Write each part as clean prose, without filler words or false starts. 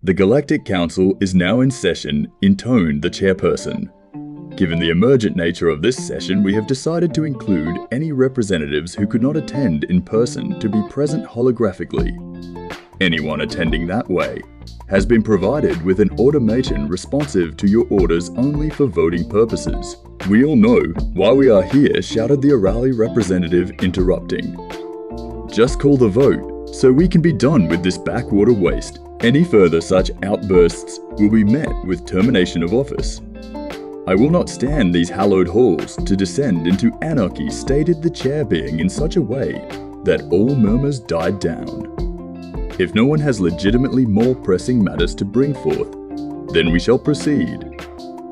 The Galactic Council is now in session, intoned the chairperson. Given the emergent nature of this session, we have decided to include any representatives who could not attend in person to be present holographically. Anyone attending that way has been provided with an automaton responsive to your orders only for voting purposes. We all know why we are here, shouted the Orali representative, interrupting. Just call the vote, so we can be done with this backwater waste. Any further such outbursts will be met with termination of office. I will not stand these hallowed halls to descend into anarchy, stated the chair, being in such a way that all murmurs died down. If no one has legitimately more pressing matters to bring forth, then we shall proceed.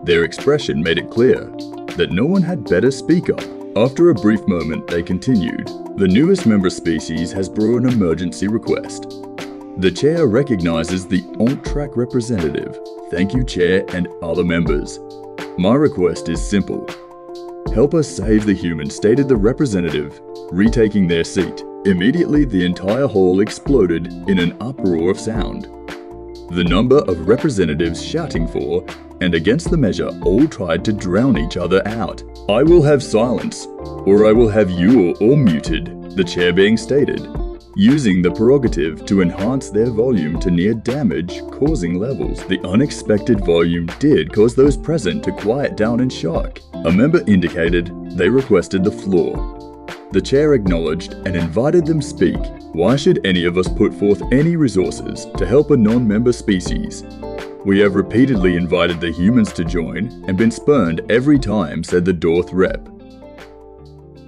Their expression made it clear that no one had better speak up. After a brief moment, they continued. The newest member species has brought an emergency request. The chair recognizes the on-track representative. Thank you, chair and other members. My request is simple. Help us save the humans, stated the representative, retaking their seat. Immediately, the entire hall exploded in an uproar of sound. The number of representatives shouting for and against the measure all tried to drown each other out. I will have silence, or I will have you all muted, the chair being stated, using the prerogative to enhance their volume to near damage-causing levels. The unexpected volume did cause those present to quiet down in shock. A member indicated they requested the floor. The chair acknowledged and invited them speak. Why should any of us put forth any resources to help a non-member species? We have repeatedly invited the humans to join and been spurned every time, said the Dorth rep.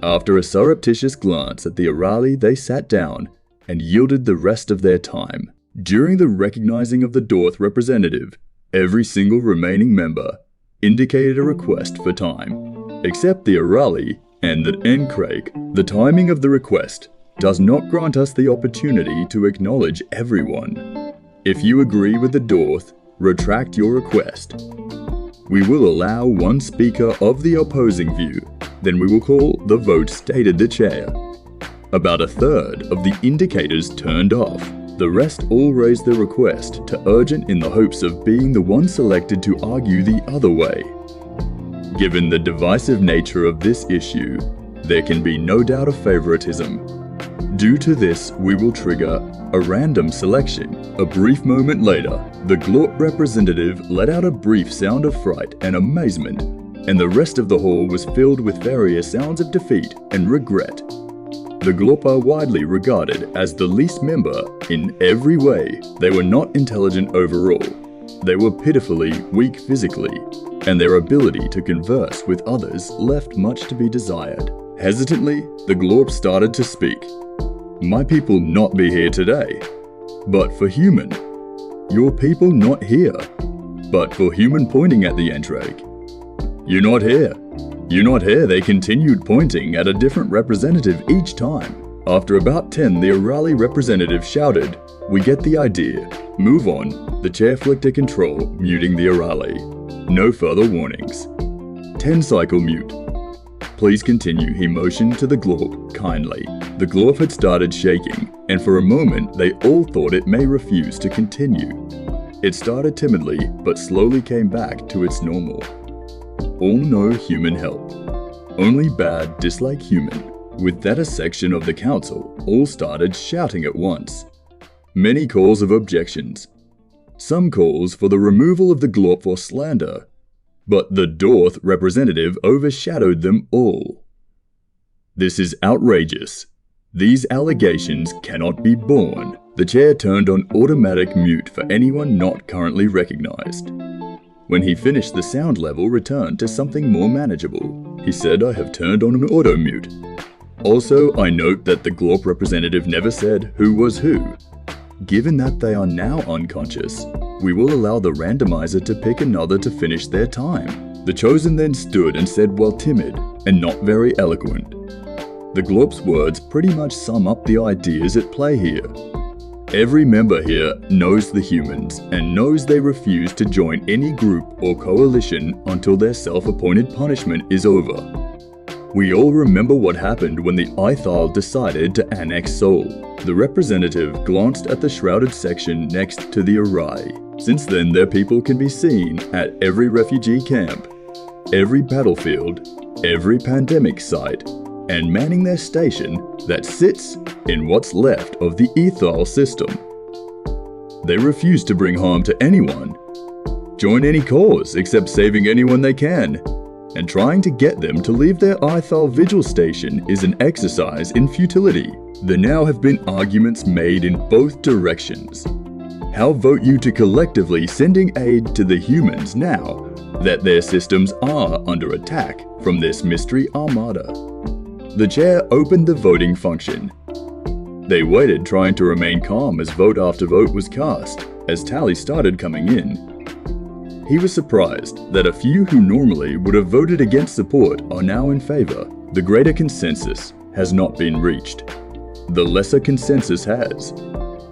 After a surreptitious glance at the Orali, they sat down and yielded the rest of their time. During the recognizing of the Dorth representative, every single remaining member indicated a request for time, except the Orali and the Encrake. The timing of the request does not grant us the opportunity to acknowledge everyone. If you agree with the Dorth, retract your request. We will allow one speaker of the opposing view, then we will call the vote, stated the chair. About a third of the indicators turned off. The rest all raised their request to urgent in the hopes of being the one selected to argue the other way. Given the divisive nature of this issue, there can be no doubt of favoritism. Due to this, we will trigger a random selection. A brief moment later, the Glorp representative let out a brief sound of fright and amazement, and the rest of the hall was filled with various sounds of defeat and regret. The Glorp are widely regarded as the least member in every way. They were not intelligent overall. They were pitifully weak physically, and their ability to converse with others left much to be desired. Hesitantly, the Glorp started to speak. My people not be here today, but for human. Your people not here, but for human, pointing at the Entrake. You not here. You not here, they continued, pointing at a different representative each time. After about 10, the Orali representative shouted, we get the idea. Move on. The chair flicked a control, muting the Orali. No further warnings. 10 cycle mute. Please continue, he motioned to the Glorp kindly. The Glorp had started shaking, and for a moment they all thought it may refuse to continue. It started timidly, but slowly came back to its normal. All no human help. Only bad dislike human. With that, a section of the council all started shouting at once. Many calls of objections. Some calls for the removal of the Glorp for slander. But the Dorth representative overshadowed them all. This is outrageous. These allegations cannot be borne. The chair turned on automatic mute for anyone not currently recognized. When he finished, the sound level returned to something more manageable. He said, I have turned on an auto mute. Also, I note that the Glorp representative never said who was who. Given that they are now unconscious, we will allow the randomizer to pick another to finish their time. The chosen then stood and said, while timid and not very eloquent. The Glorp's words pretty much sum up the ideas at play here. Every member here knows the humans and knows they refuse to join any group or coalition until their self-appointed punishment is over. We all remember what happened when the Ithal decided to annex Sol. The representative glanced at the shrouded section next to the Arai. Since then, their people can be seen at every refugee camp, every battlefield, every pandemic site, and manning their station that sits in what's left of the ethyl system. They refuse to bring harm to anyone, join any cause except saving anyone they can, and trying to get them to leave their ethyl vigil station is an exercise in futility. There now have been arguments made in both directions. How vote you to collectively sending aid to the humans now that their systems are under attack from this mystery armada? The chair opened the voting function. They waited, trying to remain calm as vote after vote was cast, as tally started coming in. He was surprised that a few who normally would have voted against support are now in favor. The greater consensus has not been reached. The lesser consensus has.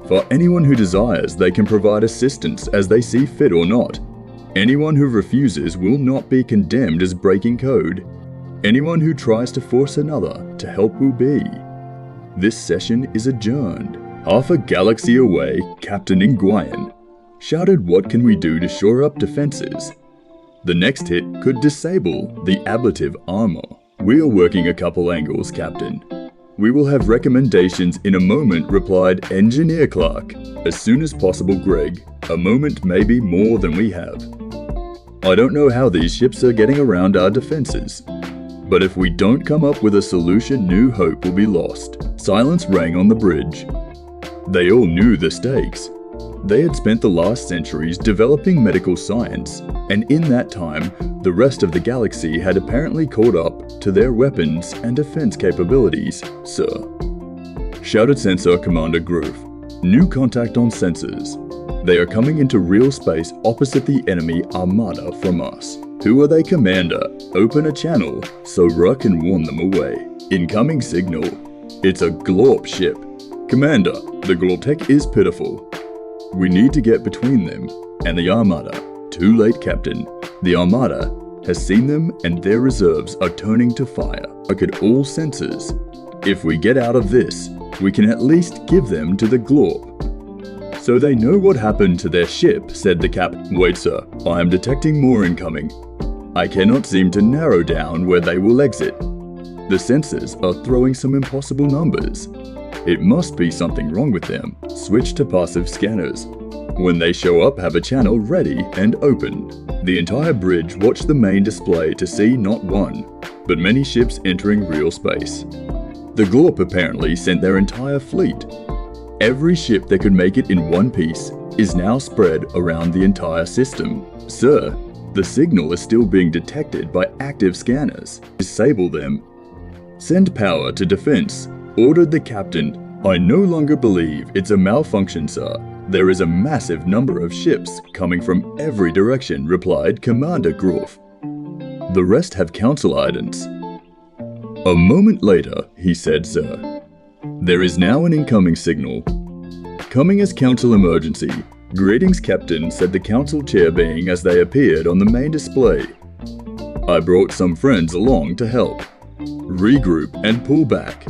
For anyone who desires, they can provide assistance as they see fit or not. Anyone who refuses will not be condemned as breaking code. Anyone who tries to force another to help will be. This session is adjourned. Half a galaxy away, Captain Nguyen shouted, "What can we do to shore up defenses?" The next hit could disable the ablative armor. "We are working a couple angles, Captain. We will have recommendations in a moment," replied Engineer Clark. "As soon as possible, Greg. A moment may be more than we have. I don't know how these ships are getting around our defenses, but if we don't come up with a solution, New Hope will be lost." Silence rang on the bridge. They all knew the stakes. They had spent the last centuries developing medical science, and in that time, the rest of the galaxy had apparently caught up to their weapons and defense capabilities. "Sir," shouted Sensor Commander Groove. "New contact on sensors. They are coming into real space opposite the enemy armada from us." "Who are they, Commander? Open a channel so Ra can warn them away." "Incoming signal. It's a Glorp ship." "Commander, the Glortech is pitiful. We need to get between them and the Armada." "Too late, Captain. The Armada has seen them and their reserves are turning to fire. Look at all sensors. If we get out of this, we can at least give them to the Glorp." "So they know what happened to their ship," said the captain. "Wait, sir. I am detecting more incoming. I cannot seem to narrow down where they will exit. The sensors are throwing some impossible numbers. It must be something wrong with them. Switch to passive scanners. When they show up, have a channel ready and open." The entire bridge watched the main display to see not one, but many ships entering real space. The Glorp apparently sent their entire fleet. Every ship that could make it in one piece is now spread around the entire system. "Sir, the signal is still being detected by active scanners. Disable them. Send power to defense," ordered the captain. "I no longer believe it's a malfunction, sir. There is a massive number of ships coming from every direction," replied Commander Groff. "The rest have council items." "A moment later," he said, "Sir. There is now an incoming signal. Coming as council emergency. Greetings, Captain," said the council chair being as they appeared on the main display. "I brought some friends along to help. Regroup and pull back.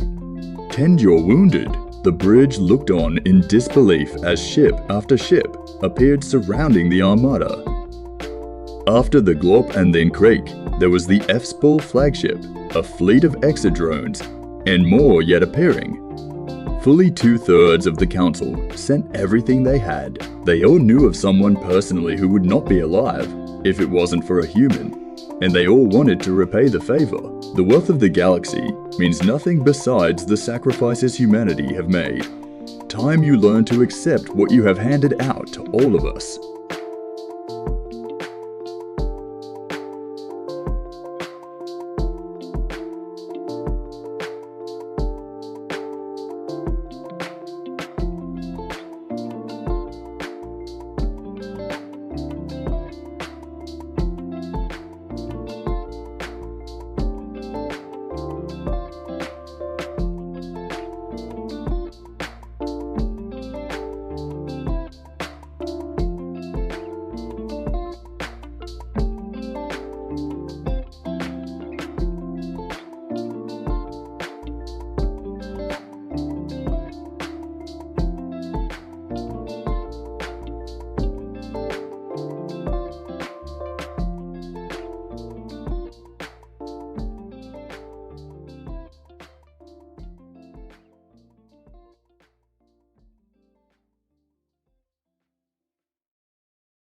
Tend your wounded." The bridge looked on in disbelief as ship after ship appeared surrounding the Armada. After the Glorp and then Creek, there was the F-Spall flagship, a fleet of exodrones, and more yet appearing. Fully 2/3 of the council sent everything they had. They all knew of someone personally who would not be alive if it wasn't for a human, and they all wanted to repay the favor. The wealth of the galaxy means nothing besides the sacrifices humanity have made. Time you learn to accept what you have handed out to all of us.